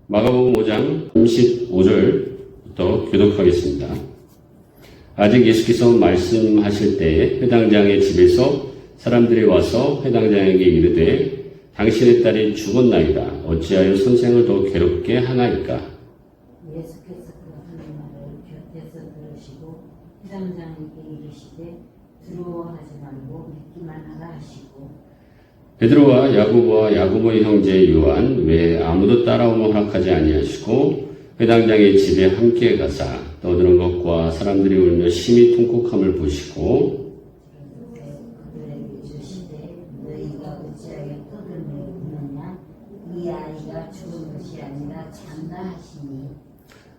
마가복음 5장 35절부터 교독하겠습니다. 아직 예수께서 말씀하실 때에 회당장의 집에서 사람들이 와서 회당장에게 이르되 당신의 딸이 죽었나이다. 어찌하여 선생을 더 괴롭게 하나이까? 예수께서 그 하는 말을 곁에서 들으시고 회당장에게 이르시되 두려워하지 말고 믿기만 하라 하시고 베드로와 야고보와 야고보의 형제 요한 외에 아무도 따라오면 허락하지 아니하시고 회당장의 집에 함께 가사 떠드는 것과 사람들이 울며 심히 통곡함을 보시고 그들에게 주시되 너희가 어찌하여 떠들며 우느냐 이 아이가 죽은 것이 아니라 잔다 하시니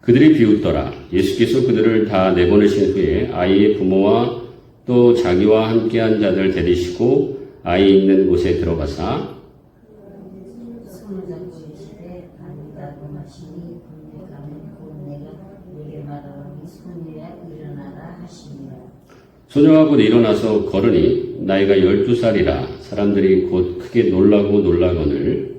그들이 비웃더라. 예수께서 그들을 다 내보내신 후에 아이의 부모와 또 자기와 함께한 자들 데리시고 아이 있는 곳에 들어가사 손을 잡고 이르시되 아니다고 하시니 분명 가면 곧 내가 내게 말하오니 손이야 일어나라 하시니라. 소녀가 곧 일어나서 걸으니 나이가 12살이라 사람들이 곧 크게 놀라거늘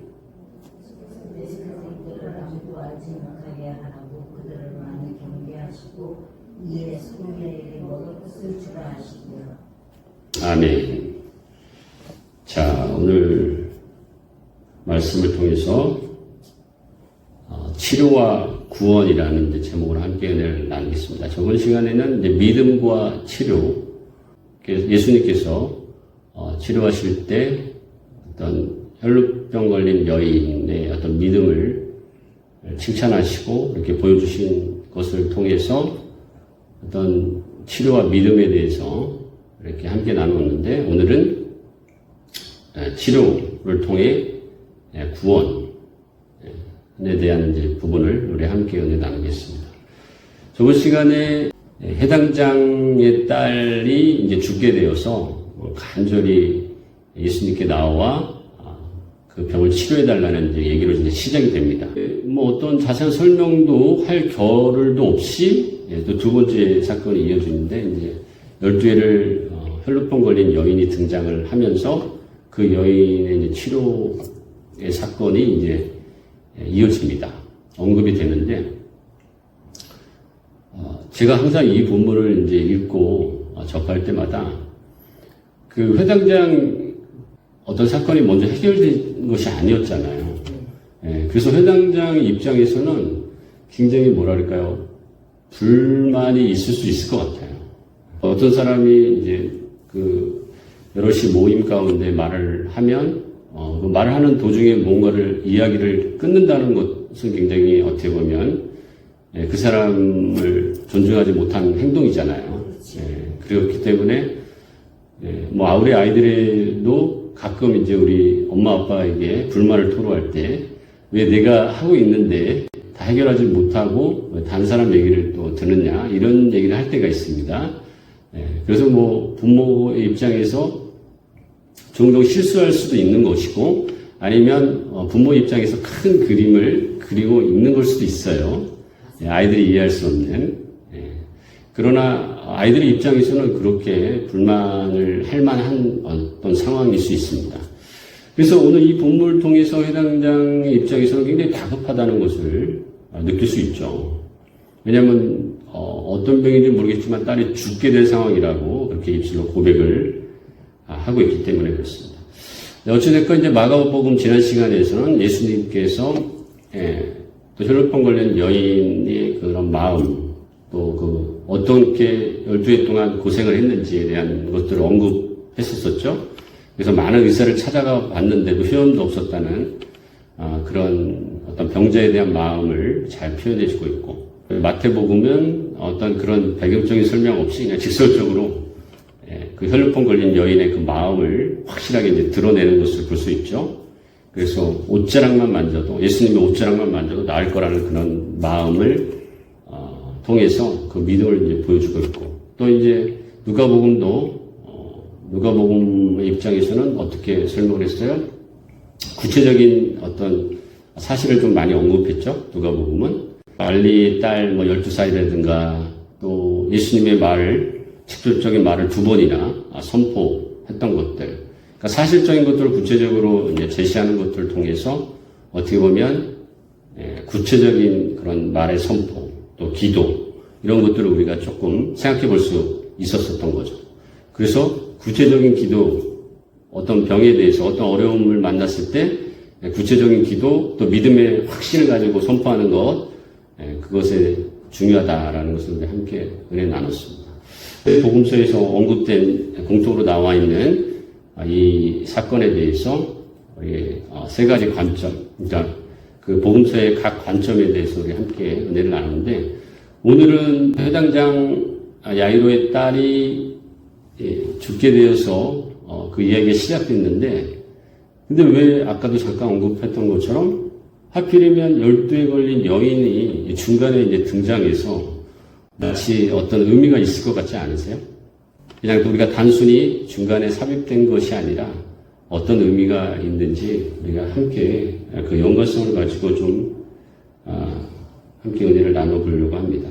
그들을 아무도 알지 못하게 하라고 그들을 많이 경계하시고 이에 소녀에게 먹을 것을 주라 하시고요. 아멘. 자, 오늘 말씀을 통해서 치료와 구원이라는 이제 제목으로 함께 은혜를 나누겠습니다. 저번 시간에는 이제 믿음과 치료, 예수님께서 치료하실 때 어떤 혈루병 걸린 여인의 어떤 믿음을 칭찬하시고 이렇게 보여주신 것을 통해서 어떤 치료와 믿음에 대해서 이렇게 함께 나누었는데 오늘은 치료를 통해 구원에 대한 이제 부분을 우리 함께 은혜 나누겠습니다. 저번 시간에 회당장의 딸이 이제 죽게 되어서 간절히 예수님께 나와 그 병을 치료해달라는 이제 얘기로 이제 시작이 됩니다. 뭐 어떤 자세한 설명도 할 겨를도 없이 또 두 번째 사건이 이어지는데 이제 12회를 혈루병 걸린 여인이 등장을 하면서 그 여인의 이제 치료의 사건이 이제 이어집니다. 언급이 되는데, 제가 항상 이 본문을 이제 읽고 접할 때마다 그 회당장 어떤 사건이 먼저 해결된 것이 아니었잖아요. 그래서 회당장 입장에서는 굉장히 뭐랄까요, 불만이 있을 수 있을 것 같아요. 어떤 사람이 이제 그 여럿이 모임 가운데 말을 하면 그 말을 하는 도중에 뭔가를 이야기를 끊는다는 것은 굉장히 어떻게 보면 그 사람을 존중하지 못한 행동이잖아요. 그렇기 때문에 뭐 우리 아이들도 가끔 이제 우리 엄마 아빠에게 불만을 토로할 때 왜 내가 하고 있는데 다 해결하지 못하고 다른 사람 얘기를 또 듣느냐 이런 얘기를 할 때가 있습니다. 그래서 뭐 부모의 입장에서 종종 실수할 수도 있는 것이고 아니면 부모 입장에서 큰 그림을 그리고 있는 걸 수도 있어요. 아이들이 이해할 수 없는. 그러나 아이들의 입장에서는 그렇게 불만을 할 만한 어떤 상황일 수 있습니다. 그래서 오늘 이 본문을 통해서 회당장의 입장에서는 굉장히 다급하다는 것을 느낄 수 있죠. 왜냐하면 어떤 병인지 모르겠지만 딸이 죽게 될 상황이라고 그렇게 입술로 고백을 하고 있기 때문에 그렇습니다. 어찌됐건 이제 마가복음 지난 시간에서는 예수님께서 또 혈루병 걸린 여인의 그런 마음 또 그 어떻게 12회 동안 고생을 했는지에 대한 것들을 언급했었죠. 그래서 많은 의사를 찾아가 봤는데도 효험도 없었다는 그런 어떤 병자에 대한 마음을 잘 표현해주고 있고 마태복음은 어떤 그런 배경적인 설명 없이 그냥 직설적으로 그 혈루병 걸린 여인의 그 마음을 확실하게 이제 드러내는 것을 볼 수 있죠. 그래서 옷자락만 만져도 예수님의 옷자락만 만져도 나을 거라는 그런 마음을 통해서 그 믿음을 이제 보여주고 있고 또 이제 누가복음의 입장에서는 어떻게 설명을 했어요? 구체적인 어떤 사실을 좀 많이 언급했죠. 누가복음은 말리의 딸 12살이라든가 또 예수님의 직접적인 말을 두 번이나 선포했던 것들. 그러니까 사실적인 것들을 구체적으로 이제 제시하는 것들을 통해서 어떻게 보면 구체적인 그런 말의 선포, 또 기도, 이런 것들을 우리가 조금 생각해 볼 수 있었던 거죠. 그래서 구체적인 기도, 어떤 병에 대해서 어떤 어려움을 만났을 때 구체적인 기도, 또 믿음의 확신을 가지고 선포하는 것, 그것에 중요하다라는 것을 우리 함께 은혜 나눴습니다. 복음서에서 언급된 공통으로 나와 있는 이 사건에 대해서 우리 세 가지 관점, 그러니까 그 복음서의 각 관점에 대해서 우리 함께 은혜를 나누는데, 오늘은 회당장 야이로의 딸이 죽게 되어서 그 이야기가 시작됐는데, 근데 왜 아까도 잠깐 언급했던 것처럼 하필이면 12에 걸린 여인이 중간에 이제 등장해서 마치 어떤 의미가 있을 것 같지 않으세요? 그냥 우리가 단순히 중간에 삽입된 것이 아니라 어떤 의미가 있는지 우리가 함께 그 연관성을 가지고 좀 함께 은혜를 나눠보려고 합니다.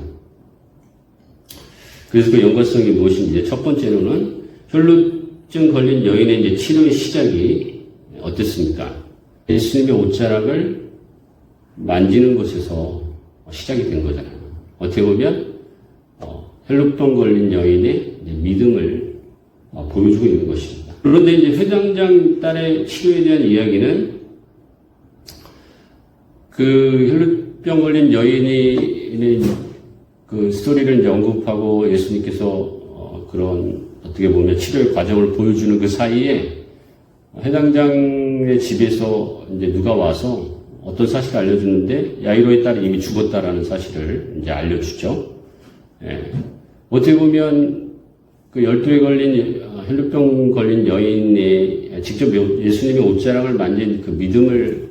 그래서 그 연관성이 무엇인지, 첫 번째로는 혈루증 걸린 여인의 이제 치료의 시작이 어땠습니까? 예수님의 옷자락을 만지는 곳에서 시작이 된 거잖아요. 어떻게 보면 혈루병 걸린 여인의 믿음을 보여주고 있는 것입니다. 그런데 이제 회당장 딸의 치료에 대한 이야기는 그 혈루병 걸린 여인의 그 스토리를 이제 언급하고 예수님께서 그런 어떻게 보면 치료의 과정을 보여주는 그 사이에 회당장의 집에서 이제 누가 와서 어떤 사실을 알려주는데, 야이로의 딸이 이미 죽었다라는 사실을 이제 알려주죠. 어떻게 보면 그 12에 걸린 혈루병 걸린 여인의 직접 예수님의 옷자락을 만진 그 믿음을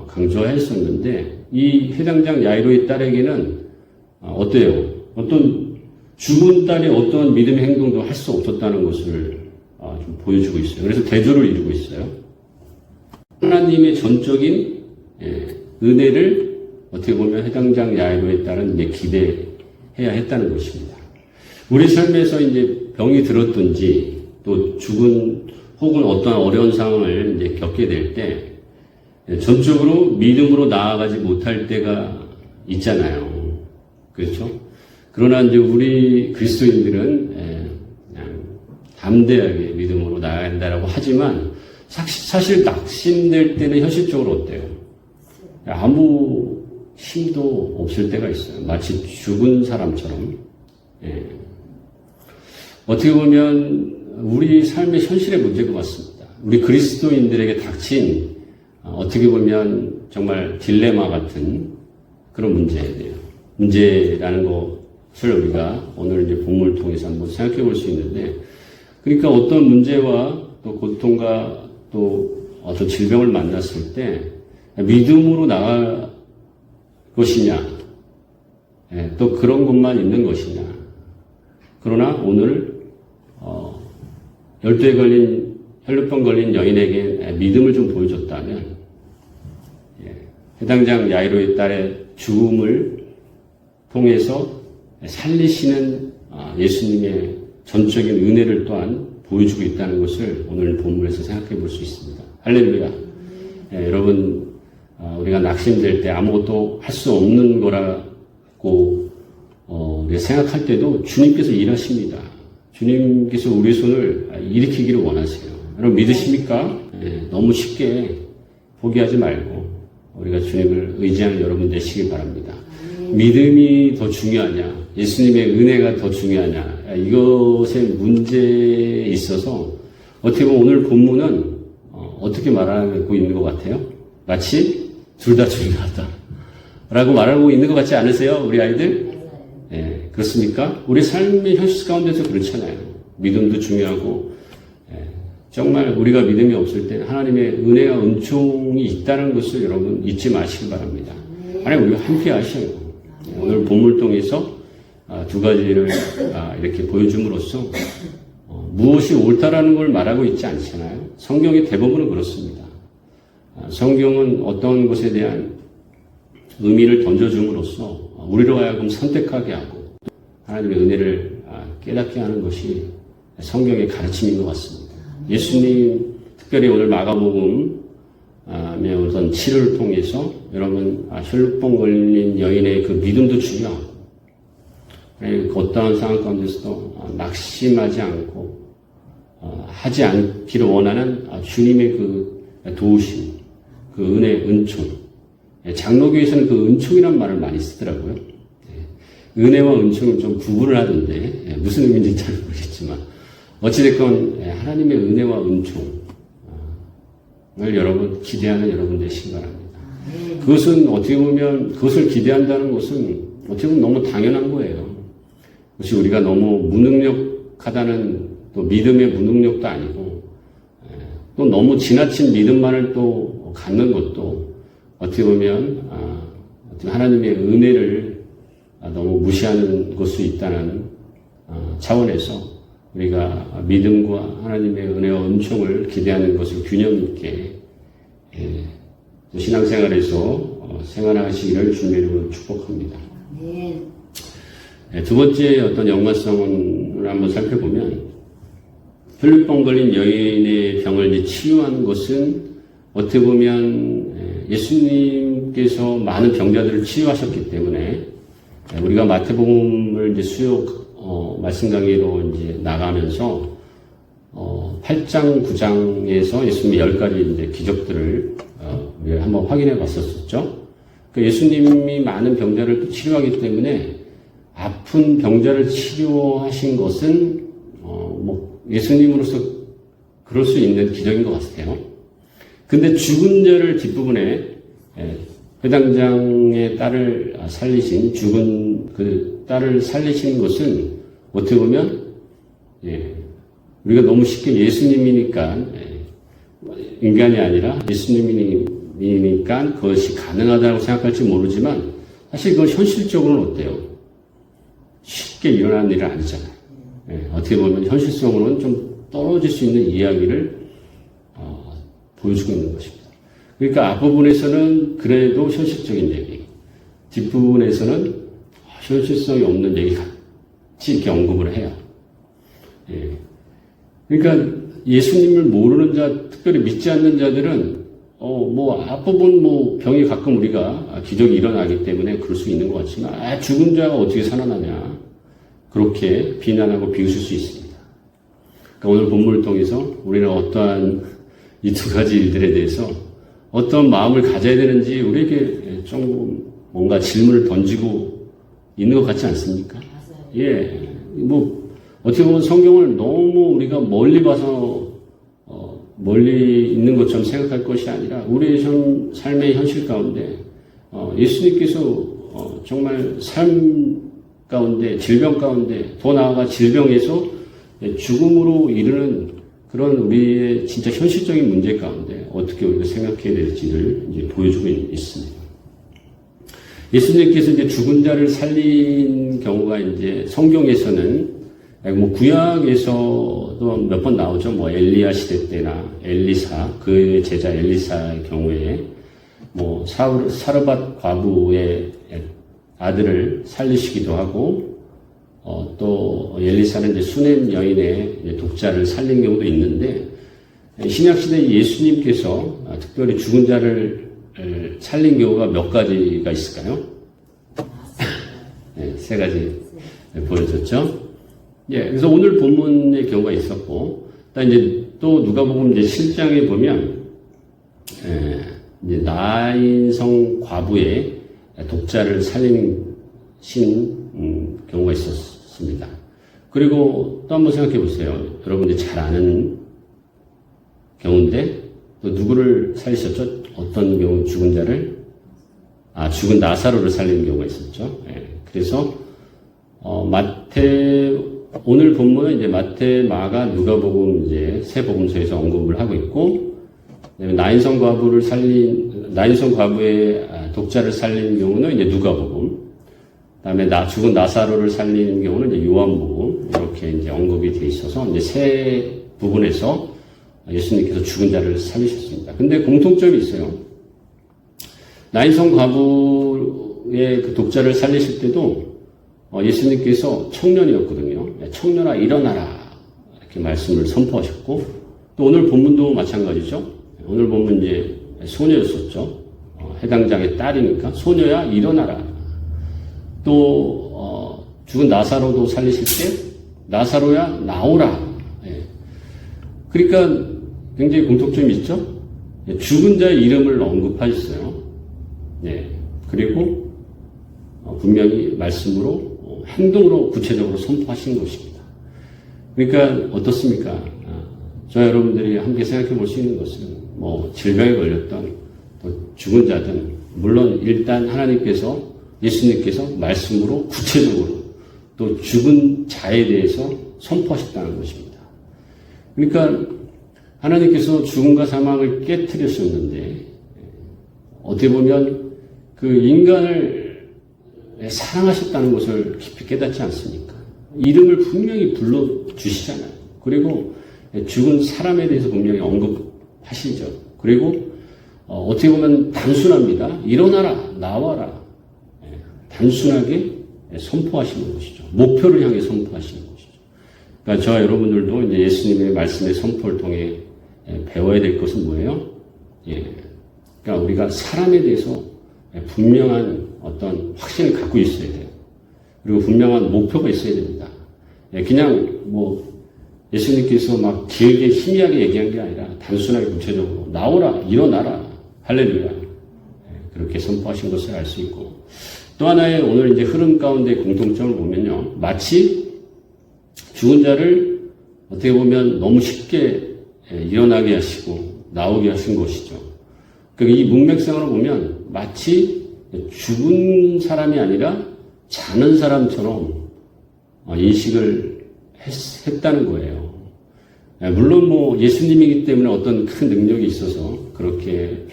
강조했었는데, 이 회당장 야이로의 딸에게는 어때요? 어떤 죽은 딸이 어떤 믿음의 행동도 할 수 없었다는 것을 좀 보여주고 있어요. 그래서 대조를 이루고 있어요. 하나님의 전적인 은혜를 어떻게 보면 회당장 야이로의 딸은 이제 기대해야 했다는 것입니다. 우리 삶에서 이제 병이 들었든지 또 죽은 혹은 어떤 어려운 상황을 이제 겪게 될 때 전적으로 믿음으로 나아가지 못할 때가 있잖아요. 그렇죠? 그러나 이제 우리 그리스도인들은 그냥 담대하게 믿음으로 나아가야 한다라고 하지만 사실 낙심될 때는 현실적으로 어때요? 아무 힘도 없을 때가 있어요. 마치 죽은 사람처럼. 어떻게 보면 우리 삶의 현실의 문제인 것 같습니다. 우리 그리스도인들에게 닥친 어떻게 보면 정말 딜레마 같은 그런 문제예요. 문제라는 것을 우리가 오늘 이제 본문을 통해서 한번 생각해 볼 수 있는데, 그러니까 어떤 문제와 또 고통과 또 어떤 질병을 만났을 때 믿음으로 나갈 것이냐, 또 그런 것만 있는 것이냐. 그러나 오늘 12에 걸린 혈루병 걸린 여인에게 믿음을 좀 보여줬다면, 회당장 야이로의 딸의 죽음을 통해서 살리시는 예수님의 전적인 은혜를 또한 보여주고 있다는 것을 오늘 본문에서 생각해 볼 수 있습니다. 할렐루야. 여러분, 우리가 낙심될 때 아무것도 할 수 없는 거라고 우리가 생각할 때도 주님께서 일하십니다. 주님께서 우리 손을 일으키기를 원하세요. 여러분 믿으십니까? 너무 쉽게 포기하지 말고 우리가 주님을 의지하는 여러분 되시길 바랍니다. 믿음이 더 중요하냐, 예수님의 은혜가 더 중요하냐, 이것의 문제에 있어서 어떻게 보면 오늘 본문은 어떻게 말하고 있는 것 같아요? 마치 둘 다 중요하다 라고 말하고 있는 것 같지 않으세요? 우리 아이들? 그렇습니까? 우리 삶의 현실 가운데서 그렇잖아요. 믿음도 중요하고, 정말 우리가 믿음이 없을 때 하나님의 은혜와 은총이 있다는 것을 여러분 잊지 마시기 바랍니다. 하나님 우리가 함께 하셔요. 오늘 본문을 통해서 두 가지를 이렇게 보여줌으로써 무엇이 옳다라는 걸 말하고 있지 않잖아요. 성경의 대부분은 그렇습니다. 성경은 어떤 것에 대한 의미를 던져줌으로써 우리로 하여금 선택하게 하고 하나님의 은혜를 깨닫게 하는 것이 성경의 가르침인 것 같습니다. 예수님, 특별히 오늘 마가복음의 우선 치료를 통해서 여러분, 혈루병 걸린 여인의 그 믿음도 중요하고, 그 어떠한 상황 가운데서도 낙심하지 않고, 하지 않기를 원하는 주님의 그 도우심, 그 은혜, 은총. 장로교에서는 그 은총이란 말을 많이 쓰더라고요. 은혜와 은총을 좀 구분을 하던데, 무슨 의미인지 잘 모르겠지만, 어찌됐건, 하나님의 은혜와 은총을 여러분, 기대하는 여러분 되시기 바랍니다. 그것은 어떻게 보면, 그것을 기대한다는 것은 어떻게 보면 너무 당연한 거예요. 그것이 우리가 너무 무능력하다는 또 믿음의 무능력도 아니고, 또 너무 지나친 믿음만을 또 갖는 것도 어떻게 보면, 하나님의 은혜를 너무 무시하는 것수 있다는 차원에서 우리가 믿음과 하나님의 은혜와 은총을 기대하는 것을 균형 있게 신앙생활에서 생활하시기를 주님의 이름으로 축복합니다. 두 번째 어떤 연관성을 한번 살펴보면 혈루병 걸린 여인의 병을 이제 치유한 것은 어떻게 보면 예수님께서 많은 병자들을 치유하셨기 때문에 우리가 마태복음을 이제 말씀 강의로 이제 나가면서 8장, 9장에서 예수님의 10가지 이제 기적들을 우리가 한번 확인해 봤었죠. 그 예수님이 많은 병자를 또 치료하기 때문에 아픈 병자를 치료하신 것은 뭐 예수님으로서 그럴 수 있는 기적인 것 같아요. 근데 죽은 자를 뒷부분에 회당장의 딸을 살리신 죽은 그 딸을 살리신 것은 어떻게 보면 우리가 너무 쉽게 예수님이니까 인간이 아니라 예수님이니까 그것이 가능하다고 생각할지 모르지만 사실 그건 현실적으로는 어때요? 쉽게 일어나는 일은 아니잖아요. 어떻게 보면 현실성으로는 좀 떨어질 수 있는 이야기를 보여주고 있는 것입니다. 그러니까 앞부분에서는 그래도 현실적인 얘기, 뒷부분에서는 현실성이 없는 얘기 같이 이렇게 언급을 해요. 그러니까 예수님을 모르는 자, 특별히 믿지 않는 자들은 뭐 앞부분 뭐 병이 가끔 우리가 기적이 일어나기 때문에 그럴 수 있는 것 같지만 죽은 자가 어떻게 살아나냐 그렇게 비난하고 비웃을 수 있습니다. 그러니까 오늘 본문을 통해서 우리는 어떠한 이 두 가지 일들에 대해서 어떤 마음을 가져야 되는지 우리에게 좀 뭔가 질문을 던지고 있는 것 같지 않습니까? 예, 뭐 어떻게 보면 성경을 너무 우리가 멀리 봐서 멀리 있는 것처럼 생각할 것이 아니라 우리의 삶의 현실 가운데 예수님께서 정말 삶 가운데 질병 가운데 더 나아가 질병에서 죽음으로 이르는 그런 우리의 진짜 현실적인 문제 가운데 어떻게 우리가 생각해야 될지를 이제 보여주고 있습니다. 예수님께서 이제 죽은 자를 살린 경우가 이제 성경에서는 뭐 구약에서도 몇 번 나오죠. 뭐 엘리야 시대 때나 엘리사 그의 제자 엘리사의 경우에 뭐 사르밧 과부의 아들을 살리시기도 하고 또 엘리사는 이제 수넴 여인의 독자를 살린 경우도 있는데 신약 시대 예수님께서 특별히 죽은 자를 살린 경우가 몇 가지가 있을까요? 네, 세 가지 보여줬죠. 예, 그래서 오늘 본문의 경우가 있었고, 이제 또 누가복음 이제 7장에 보면 이제 나인성 과부의 독자를 살린 경우가 있었습니다. 그리고 또 한번 생각해 보세요. 여러분들이 잘 아는 경우인데 또 누구를 살리셨죠? 어떤 경우 죽은 자를 죽은 나사로를 살리는 경우가 있었죠. 예, 그래서 오늘 본문은 이제 마태, 마가, 누가복음 이제 세 복음서에서 언급을 하고 있고, 나인성 과부의 독자를 살린 경우는 이제 누가복음, 그다음에 죽은 나사로를 살리는 경우는 이제 요한복음 이렇게 이제 언급이 돼 있어서 이제 세 부분에서 예수님께서 죽은 자를 살리셨습니다. 근데 공통점이 있어요. 나인성 과부의 그 독자를 살리실 때도 예수님께서 청년이었거든요. 청년아 일어나라 이렇게 말씀을 선포하셨고 또 오늘 본문도 마찬가지죠. 오늘 본문 이제 소녀였었죠. 해당장의 딸이니까 소녀야 일어나라. 또 죽은 나사로도 살리실 때 나사로야 나오라. 예. 그러니까 굉장히 공통점이 있죠. 예. 죽은 자의 이름을 언급하셨어요. 예. 그리고 분명히 말씀으로 행동으로 구체적으로 선포하신 것입니다. 그러니까 어떻습니까? 저 여러분들이 함께 생각해 볼 수 있는 것은 뭐 질병에 걸렸던 또 죽은 자든 물론 일단 하나님께서 예수님께서 말씀으로 구체적으로 또 죽은 자에 대해서 선포하셨다는 것입니다. 그러니까 하나님께서 죽음과 사망을 깨뜨리셨는데 어떻게 보면 그 인간을 사랑하셨다는 것을 깊이 깨닫지 않습니까? 이름을 분명히 불러주시잖아요. 그리고 죽은 사람에 대해서 분명히 언급하시죠. 그리고 어떻게 보면 단순합니다. 일어나라, 나와라. 단순하게 선포하시는 것이죠. 목표를 향해 선포하시는 것이죠. 그러니까 저와 여러분들도 이제 예수님의 말씀의 선포를 통해 배워야 될 것은 뭐예요? 그러니까 우리가 사람에 대해서 분명한 어떤 확신을 갖고 있어야 돼요. 그리고 분명한 목표가 있어야 됩니다. 그냥 뭐 예수님께서 막 길게 희미하게 얘기한 게 아니라 단순하게 구체적으로 나오라, 일어나라, 할렐루야. 그렇게 선포하신 것을 알 수 있고 또 하나의 오늘 이제 흐름 가운데 공통점을 보면요. 마치 죽은 자를 어떻게 보면 너무 쉽게 일어나게 하시고 나오게 하신 것이죠. 이 문맥상으로 보면 마치 죽은 사람이 아니라 자는 사람처럼 인식을 했다는 거예요. 물론 뭐 예수님이기 때문에 어떤 큰 능력이 있어서 그렇게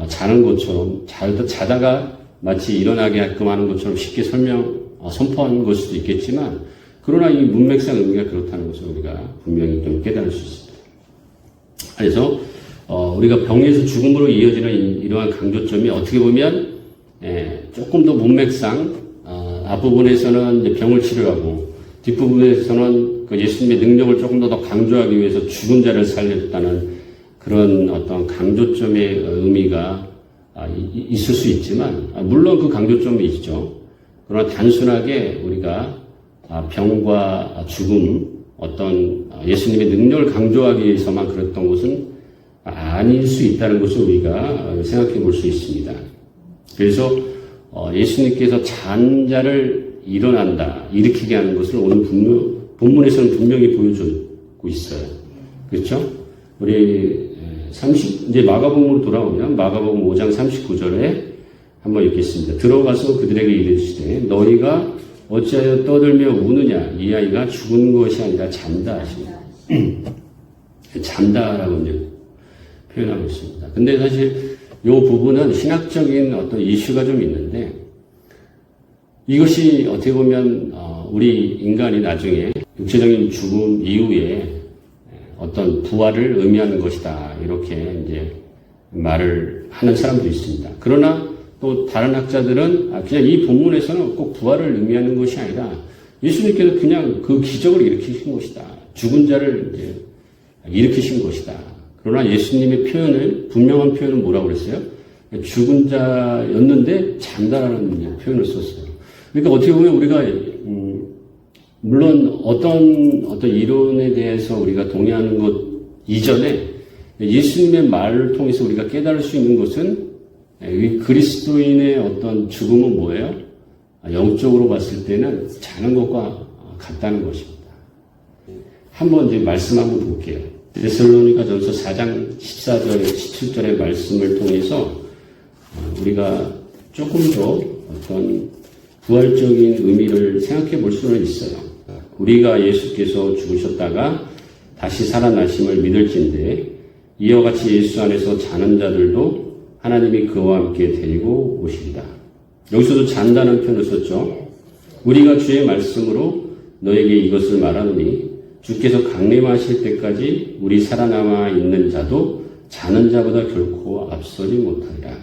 자는 것처럼 자다가 마치 일어나게 하게끔 하는 것처럼 쉽게 선포하는 걸 수도 있겠지만 그러나 이 문맥상 의미가 그렇다는 것을 우리가 분명히 좀 깨달을 수 있습니다. 그래서 우리가 병에서 죽음으로 이어지는 이러한 강조점이 어떻게 보면 조금 더 문맥상 앞부분에서는 이제 병을 치료하고 뒷부분에서는 그 예수님의 능력을 조금 더 강조하기 위해서 죽은 자를 살렸다는 그런 어떤 강조점의 의미가 있을 수 있지만 물론 그 강조점이 있죠. 그러나 단순하게 우리가 병과 죽음 어떤 예수님의 능력을 강조하기 위해서만 그랬던 것은 아닐 수 있다는 것을 우리가 생각해 볼 수 있습니다. 그래서 예수님께서 잔 자를 일어난다, 일으키게 하는 것을 오늘 본문에서는 분명히 보여주고 있어요. 그렇죠? 우리 이제 마가복음으로 돌아오면 마가복음 5장 39절에 한번 읽겠습니다. 들어가서 그들에게 이르시되 너희가 어찌하여 떠들며 우느냐 이 아이가 죽은 것이 아니라 잔다 하십니다. 잔다라고 이제 표현하고 있습니다. 근데 사실 이 부분은 신학적인 어떤 이슈가 좀 있는데 이것이 어떻게 보면 우리 인간이 나중에 육체적인 죽음 이후에 어떤 부활을 의미하는 것이다. 이렇게 이제 말을 하는 사람도 있습니다. 그러나 또 다른 학자들은 그냥 이 본문에서는 꼭 부활을 의미하는 것이 아니라 예수님께서 그냥 그 기적을 일으키신 것이다. 죽은 자를 이제 일으키신 것이다. 그러나 예수님의 분명한 표현은 뭐라고 그랬어요? 죽은 자였는데 잔다라는 표현을 썼어요. 그러니까 어떻게 보면 우리가 물론 어떤 이론에 대해서 우리가 동의하는 것 이전에 예수님의 말을 통해서 우리가 깨달을 수 있는 것은 그리스도인의 어떤 죽음은 뭐예요? 영적으로 봤을 때는 자는 것과 같다는 것입니다. 한번 이제 말씀 한번 볼게요. 데살로니가전서 4장 14절, 17절의 말씀을 통해서 우리가 조금 더 어떤 부활적인 의미를 생각해 볼 수는 있어요. 우리가 예수께서 죽으셨다가 다시 살아나심을 믿을진데 이와 같이 예수 안에서 자는 자들도 하나님이 그와 함께 데리고 오시리다. 여기서도 잔다는 표현을 썼죠. 우리가 주의 말씀으로 너에게 이것을 말하노니 주께서 강림하실 때까지 우리 살아남아 있는 자도 자는 자보다 결코 앞서지 못하리라.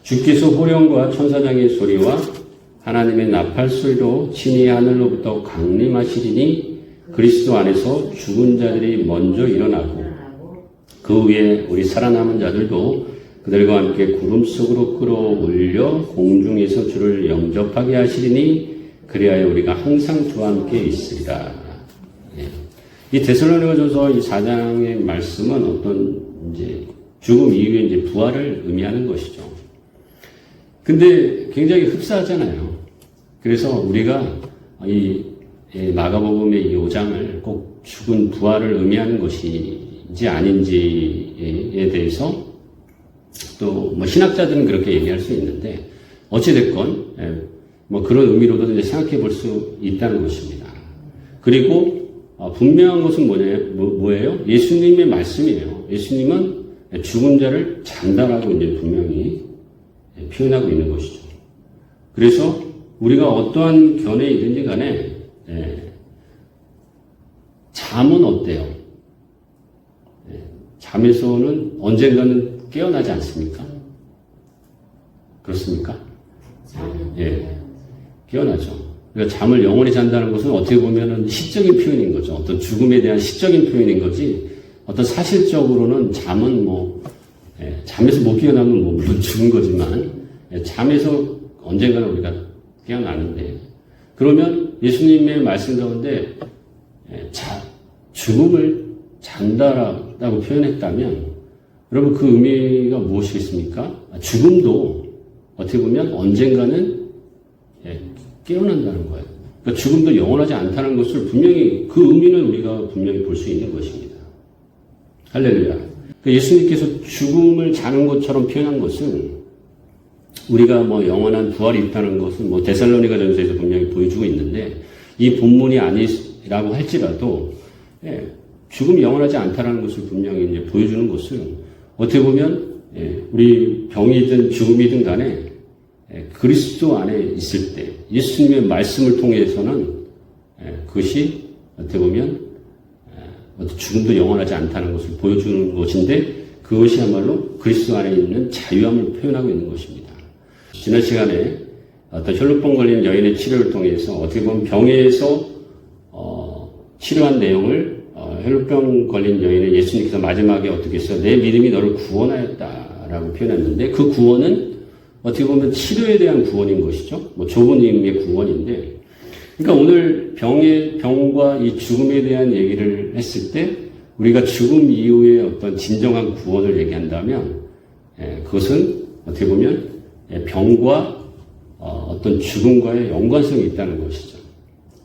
주께서 호령과 천사장의 소리와 하나님의 나팔 소리로 친히 하늘로부터 강림하시리니 그리스도 안에서 죽은 자들이 먼저 일어나고 그 후에 우리 살아남은 자들도 그들과 함께 구름 속으로 끌어올려 공중에서 주를 영접하게 하시리니 그리하여 우리가 항상 주와 함께 있으리라. 예. 이 데살로니가전서 이 4장의 말씀은 어떤 이제 죽음 이후에 이제 부활을 의미하는 것이죠. 근데 굉장히 흡사하잖아요. 그래서 우리가 이 마가복음의 이 5장을 꼭 죽은 부활을 의미하는 것인지 아닌지에 대해서 또 뭐 신학자들은 그렇게 얘기할 수 있는데 어찌됐건 뭐 그런 의미로도 이제 생각해 볼 수 있다는 것입니다. 그리고 분명한 것은 뭐예요? 예수님의 말씀이에요. 예수님은 죽은 자를 잔다라고 이제 분명히 표현하고 있는 것이죠. 그래서 우리가 어떠한 견해에 있든지 간에 잠은 어때요? 잠에서는 언젠가는 깨어나지 않습니까? 그렇습니까? 예, 깨어나죠. 그러니까 잠을 영원히 잔다는 것은 어떻게 보면은 시적인 표현인 거죠. 어떤 죽음에 대한 시적인 표현인 거지, 어떤 사실적으로는 잠은 잠에서 못 깨어나면 물론 죽은 거지만, 잠에서 언젠가는 우리가 깨어나는데, 그러면 예수님의 말씀 가운데, 죽음을 잔다라고 표현했다면, 여러분 그 의미가 무엇이겠습니까? 죽음도 어떻게 보면 언젠가는 깨어난다는 거예요. 그러니까 죽음도 영원하지 않다는 것을 분명히 그 의미는 우리가 분명히 볼 수 있는 것입니다. 할렐루야. 그러니까 예수님께서 죽음을 자는 것처럼 표현한 것은 우리가 뭐 영원한 부활이 있다는 것은 뭐 데살로니가전서에서 분명히 보여주고 있는데 이 본문이 아니라고 할지라도 죽음이 영원하지 않다는 것을 분명히 이제 보여주는 것은 어떻게 보면 우리 병이든 죽음이든 간에 그리스도 안에 있을 때 예수님의 말씀을 통해서는 그것이 어떻게 보면 죽음도 영원하지 않다는 것을 보여주는 것인데 그것이야말로 그리스도 안에 있는 자유함을 표현하고 있는 것입니다. 지난 시간에 어떤 혈루병 걸린 여인의 치료를 통해서 어떻게 보면 병에서 치료한 내용을 혈루병 걸린 여인은 예수님께서 마지막에 어떻게 했어요? 내 믿음이 너를 구원하였다라고 표현했는데 그 구원은 어떻게 보면 치료에 대한 구원인 것이죠. 뭐 좁은 의미의 구원인데, 그러니까 오늘 병과 이 죽음에 대한 얘기를 했을 때 우리가 죽음 이후에 어떤 진정한 구원을 얘기한다면 그것은 어떻게 보면 병과 어떤 죽음과의 연관성이 있다는 것이죠.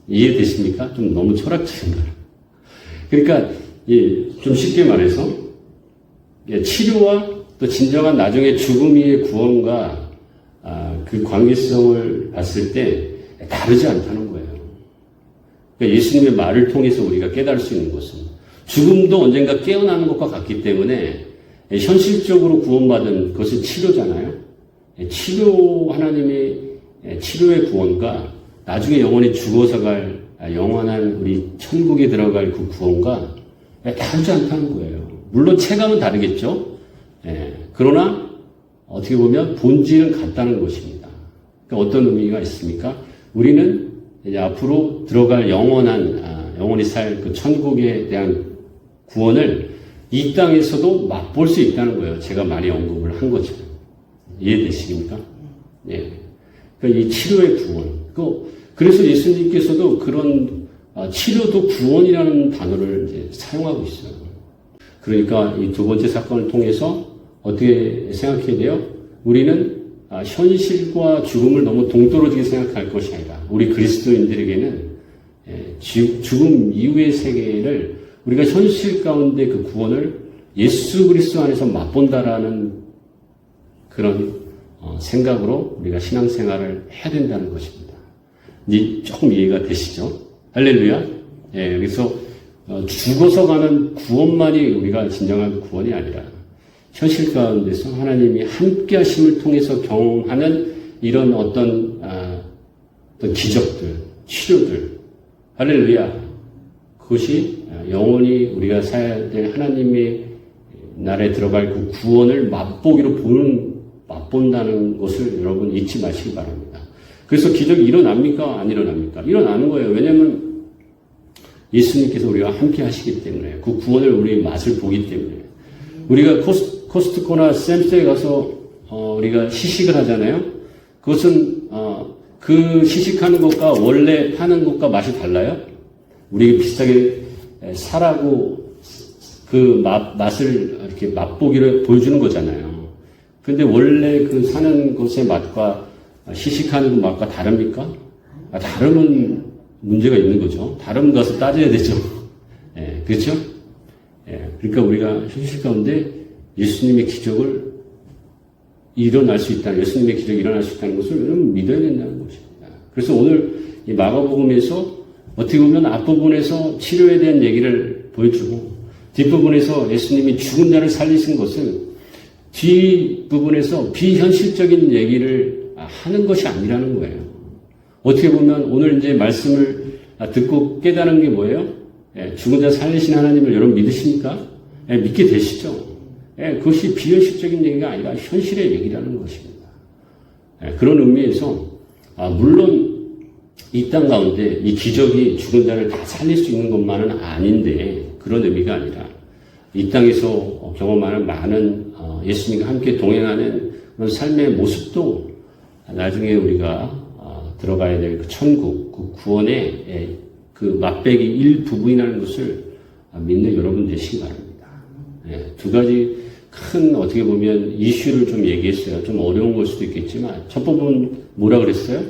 이해되십니까? 좀 너무 철학적인가요? 그러니까 좀 쉽게 말해서 치료와 또 진정한 나중에 죽음 이후의 구원과 그 관계성을 봤을 때 다르지 않다는 거예요. 그러니까 예수님의 말을 통해서 우리가 깨달을 수 있는 것은 죽음도 언젠가 깨어나는 것과 같기 때문에 현실적으로 구원받은 그것은 치료잖아요. 치료, 하나님의 치료의 구원과 나중에 영원히 죽어서 갈 영원한 우리 천국에 들어갈 그 구원과 다르지 않다는 거예요. 물론 체감은 다르겠죠. 그러나 어떻게 보면 본질은 같다는 것입니다. 그러니까 어떤 의미가 있습니까? 우리는 이제 앞으로 들어갈 영원히 살 그 천국에 대한 구원을 이 땅에서도 맛볼 수 있다는 거예요. 제가 많이 언급을 한 것처럼. 이해되십니까? 예. 그러니까 이 치료의 구원. 그래서 예수님께서도 그런 치료도 구원이라는 단어를 이제 사용하고 있어요. 그러니까 이 두 번째 사건을 통해서 어떻게 생각해야 돼요? 우리는 현실과 죽음을 너무 동떨어지게 생각할 것이 아니라 우리 그리스도인들에게는 죽음 이후의 세계를 우리가 현실 가운데 그 구원을 예수 그리스도 안에서 맛본다라는 그런 생각으로 우리가 신앙생활을 해야 된다는 것입니다. 조금 이해가 되시죠? 할렐루야. 그래서 죽어서 가는 구원만이 우리가 진정한 구원이 아니라 현실 가운데서 하나님이 함께 하심을 통해서 경험하는 이런 어떤 기적들, 치료들, 할렐루야. 그것이 영원히 우리가 살아야 될 하나님의 나라에 들어갈 그 구원을 맛본다는 것을 여러분 잊지 마시기 바랍니다. 그래서 기적이 일어납니까? 안 일어납니까? 일어나는 거예요. 왜냐하면 예수님께서 우리와 함께 하시기 때문에 그 구원을 우리의 맛을 보기 때문에 우리가 코스트코나 샘스에 가서 우리가 시식을 하잖아요. 그것은 그 시식하는 것과 원래 파는 것과 맛이 달라요. 우리 비슷하게 사라고 그 맛을 이렇게 맛보기를 보여주는 거잖아요. 근데 원래 그 사는 곳의 맛과 시식하는 맛과 다릅니까? 다르면 문제가 있는 거죠. 다른 가서 따져야 되죠. 예, 그렇죠? 예, 그러니까 우리가 현실 가운데 예수님의 기적을 일어날 수 있다. 예수님의 기적이 일어날 수 있다는 것을 여러분 믿어야 된다는 것입니다. 그래서 오늘 이 마가복음에서 어떻게 보면 앞부분에서 치료에 대한 얘기를 보여주고 뒷부분에서 예수님이 죽은 자를 살리신 것을 뒷부분에서 비현실적인 얘기를 하는 것이 아니라는 거예요. 어떻게 보면 오늘 이제 말씀을 듣고 깨달은 게 뭐예요? 죽은 자 살리신 하나님을 여러분 믿으십니까? 믿게 되시죠? 그것이 비현실적인 얘기가 아니라 현실의 얘기라는 것입니다. 그런 의미에서 물론 이 땅 가운데 이 기적이 죽은 자를 다 살릴 수 있는 것만은 아닌데 그런 의미가 아니라 이 땅에서 경험하는 많은 예수님과 함께 동행하는 그런 삶의 모습도 나중에 우리가 들어가야 될 그 천국, 그 구원의 그 맛배기 일부분이라는 것을 믿는 여러분 되시기 바랍니다. 두 가지 큰 어떻게 보면 이슈를 좀 얘기했어요. 좀 어려운 걸 수도 있겠지만 첫 부분 뭐라 그랬어요?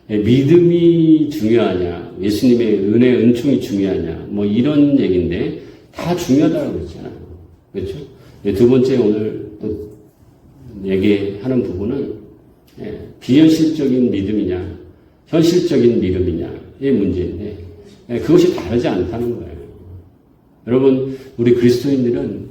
믿음이 중요하냐, 예수님의 은혜, 은총이 중요하냐, 뭐 이런 얘기인데 다 중요하다고 그랬잖아요. 그렇죠? 두 번째 오늘 또 얘기하는 부분은 비현실적인 믿음이냐, 현실적인 믿음이냐의 문제인데 그것이 다르지 않다는 거예요. 여러분, 우리 그리스도인들은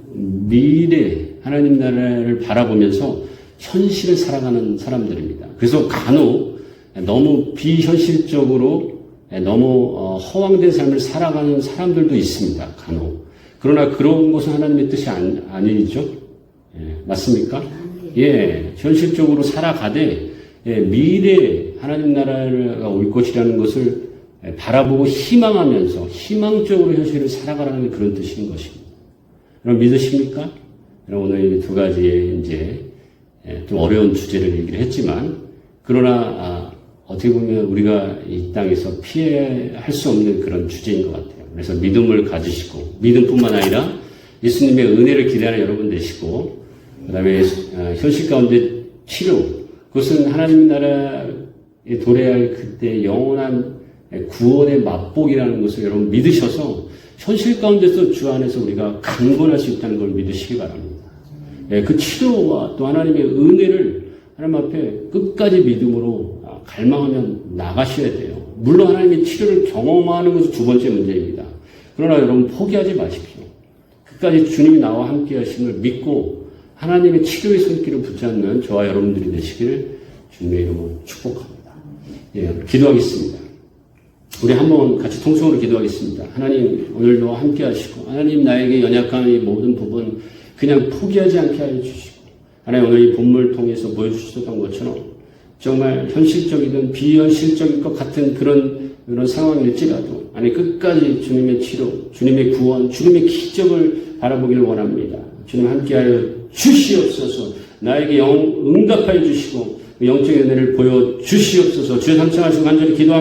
미래 하나님 나라를 바라보면서 현실을 살아가는 사람들입니다. 그래서 간혹 너무 비현실적으로 너무 허황된 삶을 살아가는 사람들도 있습니다. 간혹. 그러나 그런 것은 하나님의 뜻이 아니죠. 맞습니까? 현실적으로 살아가되 미래 하나님 나라가 올 것이라는 것을 바라보고 희망하면서 희망적으로 현실을 살아가라는 그런 뜻인 것입니다. 여러분 믿으십니까? 여러분 오늘 두 가지의 이제 좀 어려운 주제를 얘기를 했지만 그러나 어떻게 보면 우리가 이 땅에서 피할 수 없는 그런 주제인 것 같아요. 그래서 믿음을 가지시고 믿음뿐만 아니라 예수님의 은혜를 기대하는 여러분 되시고 그 다음에 현실 가운데 치료 그것은 하나님 나라에 도래할 그때 영원한 구원의 맛복이라는 것을 여러분 믿으셔서 현실 가운데서 주 안에서 우리가 강건할 수 있다는 걸 믿으시기 바랍니다. 그 치료와 또 하나님의 은혜를 하나님 앞에 끝까지 믿음으로 갈망하면 나가셔야 돼요. 물론 하나님의 치료를 경험하는 것은 두 번째 문제입니다. 그러나 여러분 포기하지 마십시오. 끝까지 주님이 나와 함께 하심을 믿고 하나님의 치료의 손길을 붙잡는 저와 여러분들이 되시기를 주님의 이름으로 축복합니다. 기도하겠습니다. 우리 한번 같이 통성으로 기도하겠습니다. 하나님 오늘도 함께 하시고 하나님 나에게 연약한 이 모든 부분 그냥 포기하지 않게 하여 주시고 하나님 오늘 이 본문을 통해서 보여주셨던 것처럼 정말 현실적이든 비현실적일 것 같은 그런 상황일지라도 아니 끝까지 주님의 치료, 주님의 구원, 주님의 기적을 바라보기를 원합니다. 주님 함께하여 주시옵소서. 나에게 응답하여 주시고 영적인 은혜를 보여 주시옵소서. 주여 삼창하시고 간절히 기도합니다.